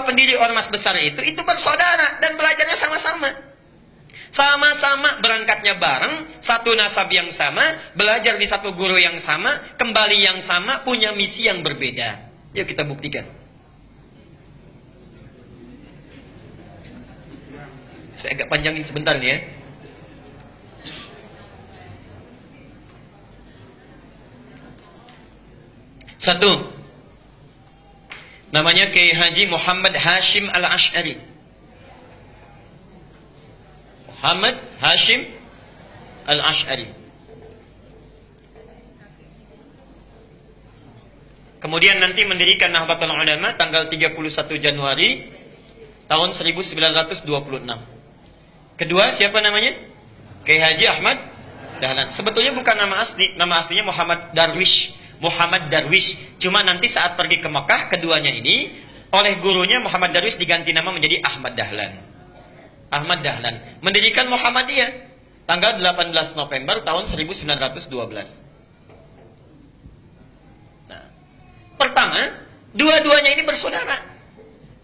pendiri ormas besar itu bersaudara dan belajarnya sama-sama. Sama-sama berangkatnya bareng, satu nasab yang sama, belajar di satu guru yang sama, kembali yang sama, punya misi yang berbeda. Yuk kita buktikan. Saya agak panjangin sebentar nih ya. Satu, namanya Kiai Haji Muhammad Hashim Al-Ash'ari. Muhammad Hashim Al-Ash'ari. Kemudian nanti mendirikan Nahdlatul Ulama tanggal 31 Januari tahun 1926. Kedua, siapa namanya? Kiai Haji Ahmad Dahlan. Sebetulnya bukan nama asli, nama aslinya Muhammad Darwish. Muhammad Darwish. Cuma nanti saat pergi ke Mekah, keduanya ini oleh gurunya Muhammad Darwish diganti nama menjadi Ahmad Dahlan. Ahmad Dahlan mendirikan Muhammadiyah tanggal 18 November tahun 1912. Nah, pertama, dua-duanya ini bersaudara.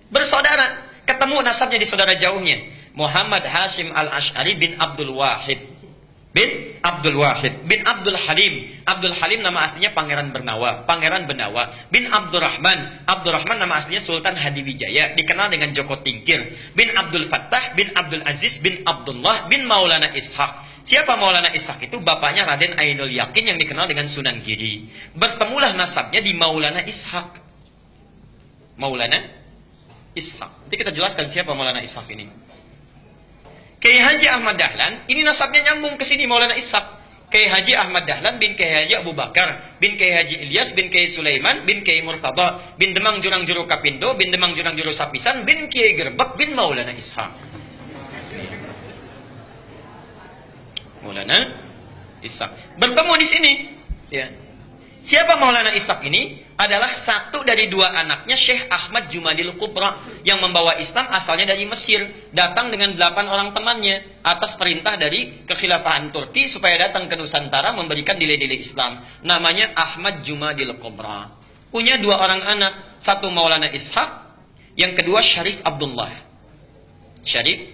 Bersaudara, ketemu nasabnya di saudara jauhnya. Muhammad Hashim Al-Ash'ari bin Abdul Wahid. Bin Abdul Wahid, bin Abdul Halim. Abdul Halim nama aslinya Pangeran Bernawa, Pangeran Benawa. Bin Abdurrahman, Abdurrahman nama aslinya Sultan Hadiwijaya, dikenal dengan Joko Tingkir. Bin Abdul Fattah, bin Abdul Aziz, bin Abdullah, bin Maulana Ishaq. Siapa Maulana Ishaq itu? Bapaknya Raden Ainul Yakin yang dikenal dengan Sunan Giri. Bertemulah nasabnya di Maulana Ishaq. Maulana Ishaq. Nanti kita jelaskan siapa Maulana Ishaq ini. Kiai Haji Ahmad Dahlan, ini nasabnya nyambung ke sini Maulana Ishaq. Kiai Haji Ahmad Dahlan bin Kiai Haji Abu Bakar, bin Kiai Haji Ilyas, bin Kiai Sulaiman, bin Kiai Murtada, bin Demang Jurang Juru Kapindo, bin Demang Jurang Juru Sapisan, bin Kiai Gerbek, bin Maulana Ishaq. Maulana Ishaq. Bertemu di sini. Ya. Siapa Maulana Ishaq ini? Adalah satu dari dua anaknya Syekh Ahmad Jumadil Kubra yang membawa Islam, asalnya dari Mesir, datang dengan 8 orang temannya atas perintah dari kekhilafahan Turki supaya datang ke Nusantara memberikan nilai-nilai Islam. Namanya Ahmad Jumadil Kubra. Punya 2 orang anak, satu Maulana Ishaq, yang kedua Syarif Abdullah. Syarif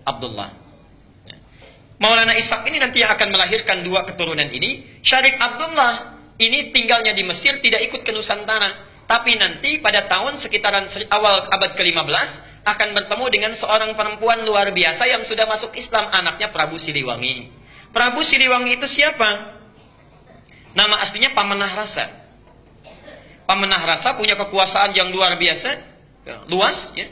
Abdullah. Maulana Ishaq ini nanti akan melahirkan 2 keturunan ini. Syarif Abdullah ini tinggalnya di Mesir, tidak ikut ke Nusantara. Tapi nanti pada tahun sekitaran awal abad ke-15 akan bertemu dengan seorang perempuan luar biasa yang sudah masuk Islam, anaknya Prabu Siliwangi. Prabu Siliwangi itu siapa? Nama aslinya Pamenah Rasa. Pamenah Rasa punya kekuasaan yang luar biasa, luas ya.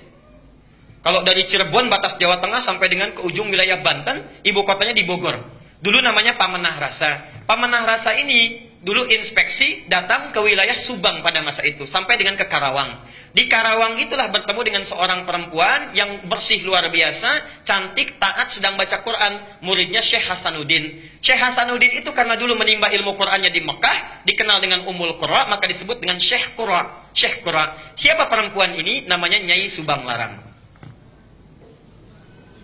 Kalau dari Cirebon batas Jawa Tengah sampai dengan ke ujung wilayah Banten, ibu kotanya di Bogor. Dulu namanya Pamenah Rasa. Pamenah Rasa ini dulu inspeksi datang ke wilayah Subang pada masa itu sampai dengan ke Karawang. Di Karawang itulah bertemu dengan seorang perempuan yang bersih luar biasa, cantik, taat, sedang baca Quran. Muridnya Syekh Hasanuddin. Syekh Hasanuddin itu karena dulu menimba ilmu Qurannya di Mekah, dikenal dengan Ummul Qura, maka disebut dengan Syekh Qura. Syekh Qura. Siapa perempuan ini? Namanya Nyai Subang Larang.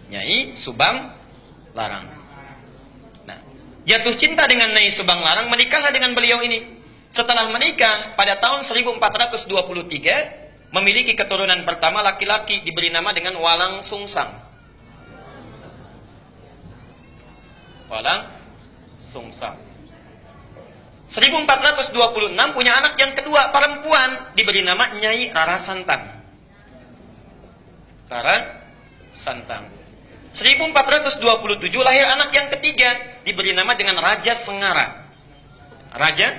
Nyai Subang Larang. Nah, jatuh cinta dengan Nyai Subang Larang, menikahlah dengan beliau ini. Setelah menikah, pada tahun 1423, memiliki keturunan pertama laki-laki, diberi nama dengan Walang Sungsang. Walang Sungsang. 1426 punya anak yang kedua, perempuan, diberi nama Nyai Rara Santang. Rara Santang. 1427 lahir anak yang ketiga, diberi nama dengan Raja Sengara. Raja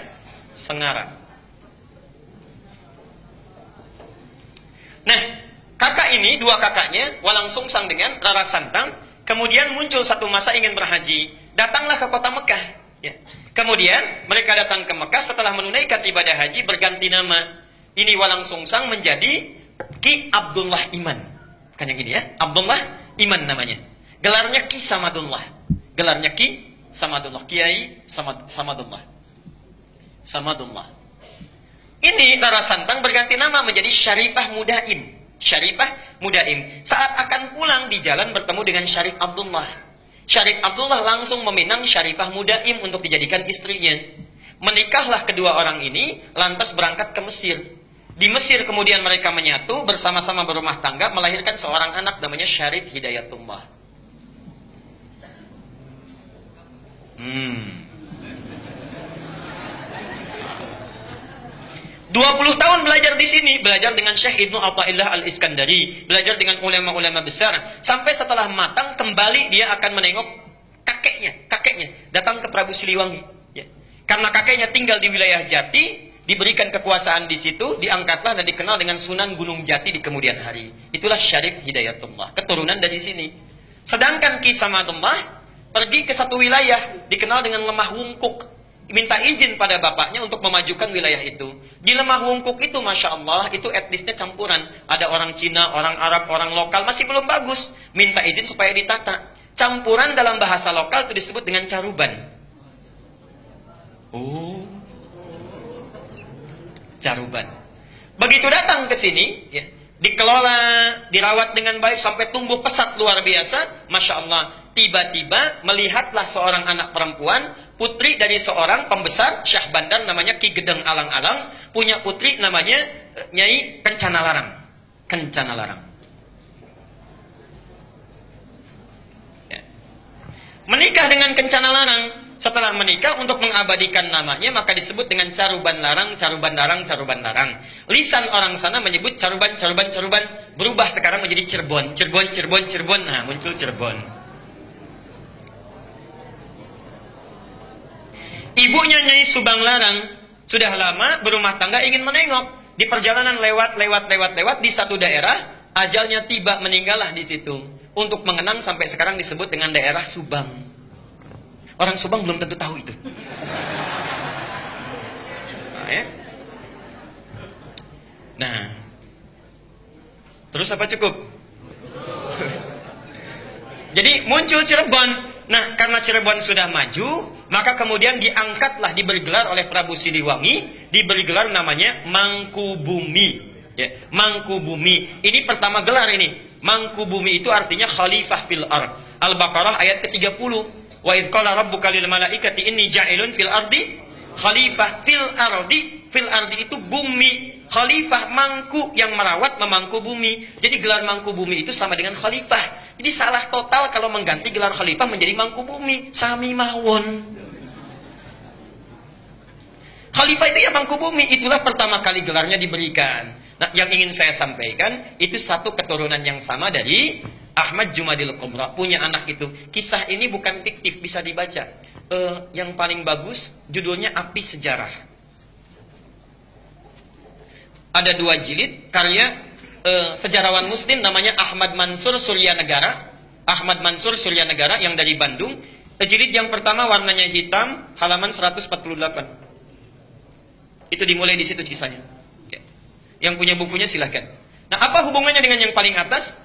Sengara. Nah, kakak ini, dua kakaknya, Walang Sungsang dengan Rara Santang, kemudian muncul satu masa ingin berhaji. Datanglah ke kota Mekah. Ya. Kemudian mereka datang ke Mekah setelah menunaikan ibadah haji, berganti nama. Ini Walang Sungsang menjadi Ki Abdullah Iman. Kan yang ini ya, Abdullah Iman namanya. Gelarnya Ki Samadullah. Gelarnya Ki Samadullah. Kiai Samadullah. Samadullah. Ini Rara Santang berganti nama menjadi Syarifah Mudaim. Syarifah Mudaim. Saat akan pulang di jalan bertemu dengan Syarif Abdullah. Syarif Abdullah langsung meminang Syarifah Mudaim untuk dijadikan istrinya. Menikahlah kedua orang ini, lantas berangkat ke Mesir. Di Mesir kemudian mereka menyatu, bersama-sama berumah tangga, melahirkan seorang anak namanya Syarif Hidayatullah. 20 tahun belajar di sini, belajar dengan Syekh Ibnu Athaillah Al-Iskandari, belajar dengan ulama-ulama besar, sampai setelah matang kembali dia akan menengok kakeknya datang ke Prabu Siliwangi. Ya. Karena kakeknya tinggal di wilayah Jati, diberikan kekuasaan di situ, diangkatlah dan dikenal dengan Sunan Gunung Jati di kemudian hari. Itulah Syarif Hidayatullah, keturunan dari sini. Sedangkan Ki Samadullah pergi ke satu wilayah dikenal dengan Lemah Wungkuk. Minta izin pada bapaknya untuk memajukan wilayah itu. Di Lemah Wungkuk itu, Masya Allah, itu etnisnya campuran. Ada orang Cina, orang Arab, orang lokal, masih belum bagus. Minta izin supaya ditata. Campuran dalam bahasa lokal itu disebut dengan caruban. Oh, caruban. Begitu datang ke sini, ya, dikelola, dirawat dengan baik sampai tumbuh pesat luar biasa. Masya Allah, tiba-tiba melihatlah seorang anak perempuan, putri dari seorang pembesar Syah Bandar namanya Ki Gedeng Alang-Alang, punya putri namanya Nyai Kencana Larang. Kencana Larang. Ya. Menikah dengan Kencana Larang. Setelah menikah, untuk mengabadikan namanya maka disebut dengan Caruban Larang, Caruban Larang, Caruban Larang. Lisan orang sana menyebut Caruban, Caruban, Caruban, berubah sekarang menjadi Cirebon, Cirebon, Cirebon, Cirebon. Nah, muncul Cirebon. Ibunya Nyai Subang Larang sudah lama berumah tangga, ingin menengok. Di perjalanan lewat di satu daerah, ajalnya tiba, meninggallah di situ. Untuk mengenang sampai sekarang disebut dengan daerah Subang. Orang Subang belum tentu tahu itu. Nah, ya. Nah, terus apa cukup? Jadi muncul Cirebon. Nah, karena Cirebon sudah maju, maka kemudian diangkatlah, diberi gelar oleh Prabu Siliwangi, diberi gelar namanya Mangkubumi. Ya, Mangkubumi. Ini pertama gelar ini. Mangkubumi itu artinya khalifah fil ard. Al-Baqarah ayat ke-30. Wa idh qala rabbuka lil malaikati inni ja'ilun fil ardi khalifah. Fil ardi itu bumi. Khalifah, mangku, yang merawat, memangku bumi. Jadi gelar mangku bumi itu sama dengan khalifah. Jadi salah total kalau mengganti gelar khalifah menjadi mangku bumi. Sami mawon. Khalifah itu ya mangku bumi. Itulah pertama kali gelarnya diberikan. Nah, yang ingin saya sampaikan, itu satu keturunan yang sama dari Ahmad Jumadil Kubra, punya anak itu. Kisah ini bukan fiktif, bisa dibaca. Yang paling bagus, judulnya Api Sejarah. Ada 2 jilid, karya sejarawan muslim namanya Ahmad Mansur Suryanegara. Ahmad Mansur Suryanegara yang dari Bandung. Jilid yang pertama warnanya hitam, halaman 148. Itu dimulai di situ kisahnya. Yang punya bukunya silahkan. Nah, apa hubungannya dengan yang paling atas?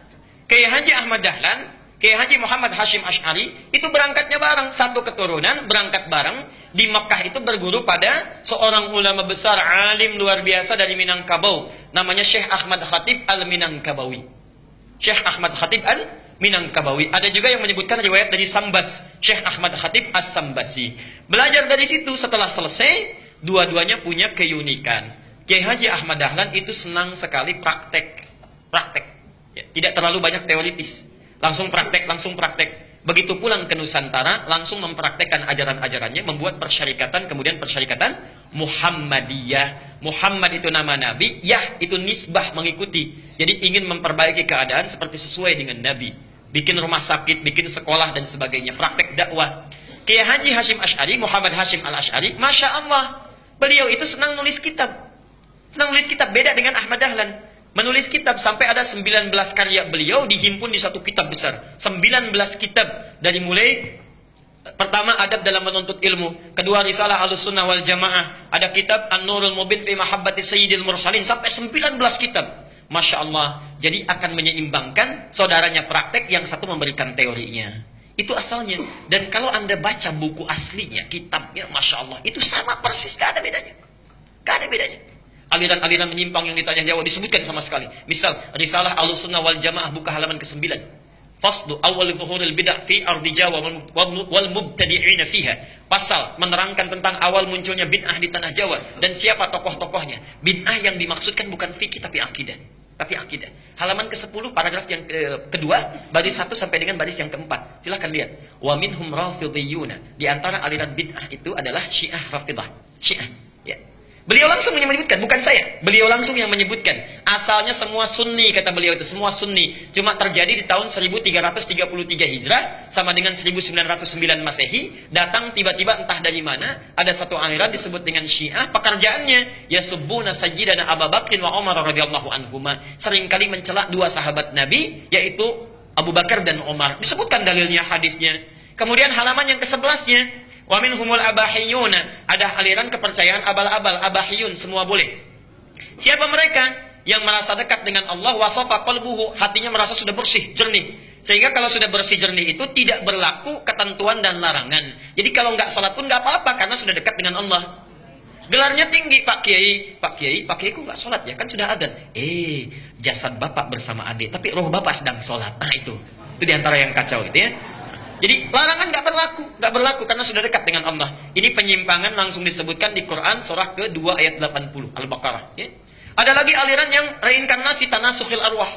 Kiai Haji Ahmad Dahlan, Kiai Haji Muhammad Hashim Asy'ari, itu berangkatnya bareng, satu keturunan, berangkat bareng. Di Mekah itu berguru pada seorang ulama besar, alim luar biasa dari Minangkabau, namanya Syekh Ahmad Khatib Al-Minangkabawi. Syekh Ahmad Khatib Al-Minangkabawi. Ada juga yang menyebutkan riwayat dari Sambas, Syekh Ahmad Khatib As-Sambasi. Belajar dari situ, setelah selesai, dua-duanya punya keunikan. Kiai Haji Ahmad Dahlan itu senang sekali praktek. Ya, tidak terlalu banyak teoritis. Langsung praktek. Begitu pulang ke Nusantara, langsung mempraktekkan ajaran-ajarannya, membuat persyarikatan, kemudian persyarikatan Muhammadiyah. Muhammad itu nama Nabi, Yah itu nisbah, mengikuti. Jadi ingin memperbaiki keadaan seperti sesuai dengan Nabi. Bikin rumah sakit, bikin sekolah, dan sebagainya. Praktek dakwah. Kiai Haji Hashim Asy'ari, Muhammad Hashim Al-Asy'ari, Masya Allah, beliau itu senang nulis kitab. Beda dengan Ahmad Dahlan. Menulis kitab sampai ada 19 karya beliau dihimpun di satu kitab besar. 19 kitab. Dari mulai pertama adab dalam menuntut ilmu, kedua risalah Ahlussunnah wal Jamaah, ada kitab An-Nurul Mubin fi Mahabbati Sayyidil Mursalin, sampai 19 kitab. Masya Allah. Jadi akan menyeimbangkan, saudaranya praktek, yang satu memberikan teorinya. Itu asalnya. Dan kalau Anda baca buku aslinya, kitabnya, Masya Allah, itu sama persis, gak ada bedanya. Aliran-aliran menyimpang yang ditanya jawab disebutkan sama sekali. Misal, risalah Ahlussunnah wal Jamaah buka halaman ke-9. Faslu awal zuhuril bid'ah fi ardi Jawa wal mubtadi'ina fiha. Pasal menerangkan tentang awal munculnya bid'ah di tanah Jawa dan siapa tokoh-tokohnya. Bid'ah yang dimaksudkan bukan fikih tapi akidah. Tapi akidah. Halaman ke-10 paragraf yang kedua, baris 1 sampai dengan baris yang keempat. Silahkan lihat. Wa minhum rafidhiyuna. Di antara aliran bid'ah itu adalah Syiah Rafidah. Syiah. Ya. Beliau langsung menyebutkan, bukan saya. Beliau langsung yang menyebutkan. Asalnya semua sunni, kata beliau itu. Semua sunni. Cuma terjadi di tahun 1333 Hijrah, sama dengan 1909 Masehi. Datang tiba-tiba entah dari mana, ada satu aliran disebut dengan Syiah. Pekerjaannya, yasubbuna sayyidana Abu Bakr wa Umar radhiyallahu anhuma. Seringkali mencela dua sahabat Nabi, yaitu Abu Bakar dan Umar. Disebutkan dalilnya, hadisnya. Kemudian halaman yang ke-11-nya, wa minhumul abahiyuna, ada aliran kepercayaan abal-abal, abahiyun, semua boleh. Siapa mereka? Yang merasa dekat dengan Allah, wasafa qalbuhu, hatinya merasa sudah bersih, jernih. Sehingga kalau sudah bersih jernih itu tidak berlaku ketentuan dan larangan. Jadi kalau nggak sholat pun nggak apa-apa karena sudah dekat dengan Allah. Gelarnya tinggi, Pak Kiai. Pak Kiai kok nggak sholat ya? Kan sudah adzan. Jasad bapak bersama adik, tapi roh bapak sedang sholat. Nah itu diantara yang kacau itu ya. Jadi larangan nggak berlaku karena sudah dekat dengan Allah. Ini penyimpangan langsung disebutkan di Quran surah ke-2 ayat 80 Al-Baqarah. Ya. Ada lagi aliran yang reinkarnasi tanasukhil arwah.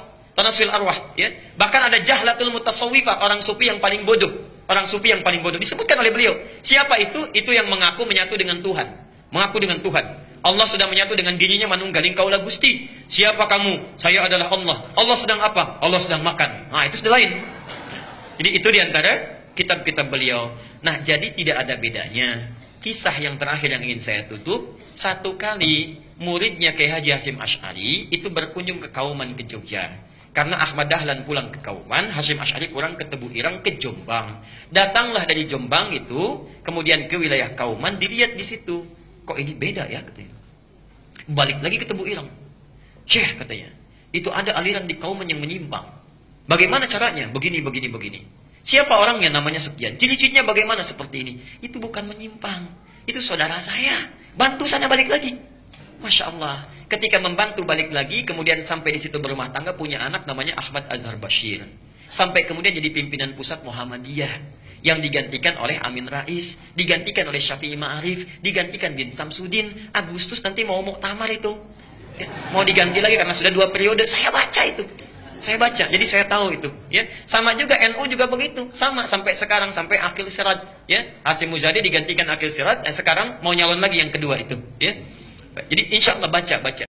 Ya. Bahkan ada jahlatul mutasawwifah, orang sufi yang paling bodoh. Orang sufi yang paling bodoh disebutkan oleh beliau. Siapa itu? Itu yang mengaku menyatu dengan Tuhan. Mengaku dengan Tuhan. Allah sedang menyatu dengan dirinya, manunggaling kaulah Gusti. Siapa kamu? Saya adalah Allah. Allah sedang apa? Allah sedang makan. Nah itu sudah lain. Jadi itu diantara kitab-kitab beliau. Nah, jadi tidak ada bedanya. Kisah yang terakhir yang ingin saya tutup, satu kali muridnya Kiai Haji Hasyim Asy'ari itu berkunjung ke Kauman ke Jogja. Karena Ahmad Dahlan pulang ke Kauman, Hasyim Asy'ari pulang ke Tebu Ireng ke Jombang. Datanglah dari Jombang itu, kemudian ke wilayah Kauman, dilihat di situ. Kok ini beda ya katanya. Balik lagi ke Tebu Ireng. Syekh katanya, itu ada aliran di Kauman yang menyimpang. Bagaimana caranya? Begini. Siapa orangnya? Namanya sekian. Ciri-cirinya bagaimana seperti ini? Itu bukan menyimpang. Itu saudara saya. Bantu sana balik lagi. Masya Allah. Ketika membantu balik lagi, kemudian sampai di situ berumah tangga, punya anak namanya Ahmad Azhar Bashir. Sampai kemudian jadi pimpinan pusat Muhammadiyah. Yang digantikan oleh Amin Rais, digantikan oleh Syafi'i Ma'arif, digantikan bin Samsudin. Agustus nanti mau muktamar itu. Mau diganti lagi karena sudah 2 periode. Saya baca itu. Saya baca, jadi saya tahu itu, ya. Sama juga NU juga begitu, sama sampai sekarang sampai Aqil Siraj, ya. Hasyim Muzadi digantikan Aqil Siraj, sekarang mau nyalon lagi yang kedua itu, ya. Jadi insya Allah baca.